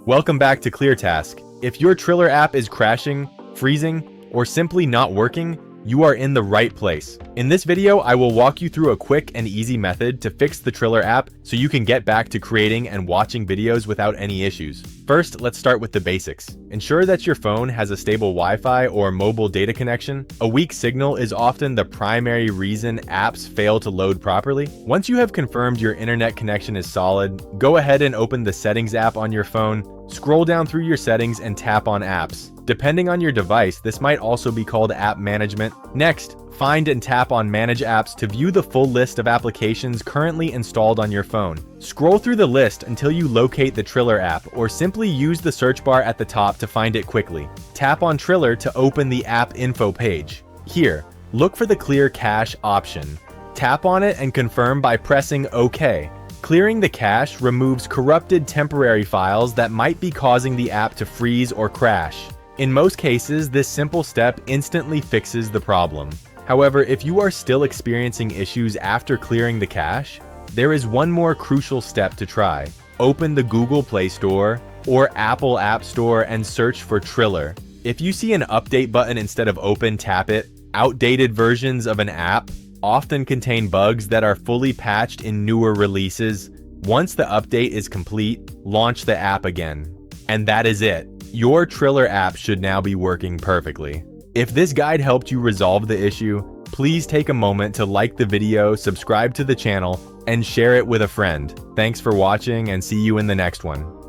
Welcome back to ClearTask. If your Triller app is crashing, freezing, or simply not working, you are in the right place. In this video, I will walk you through a quick and easy method to fix the Triller app so you can get back to creating and watching videos without any issues. First, let's start with the basics. Ensure that your phone has a stable Wi-Fi or mobile data connection. A weak signal is often the primary reason apps fail to load properly. Once you have confirmed your internet connection is solid, go ahead and open the Settings app on your phone. Scroll down through your settings and tap on Apps. Depending on your device, this might also be called App Management. Next, find and tap on Manage Apps to view the full list of applications currently installed on your phone. Scroll through the list until you locate the Triller app, or simply use the search bar at the top to find it quickly. Tap on Triller to open the app info page. Here, look for the Clear Cache option. Tap on it and confirm by pressing OK. Clearing the cache removes corrupted temporary files that might be causing the app to freeze or crash. In most cases, this simple step instantly fixes the problem. However, if you are still experiencing issues after clearing the cache, there is one more crucial step to try. Open the Google Play Store or Apple App Store and search for Triller. If you see an update button instead of open, tap it. Outdated versions of an app often contain bugs that are fully patched in newer releases. Once the update is complete, launch the app again. And that is it. Your Triller app should now be working perfectly. If this guide helped you resolve the issue, please take a moment to like the video, subscribe to the channel, and share it with a friend. Thanks for watching and see you in the next one.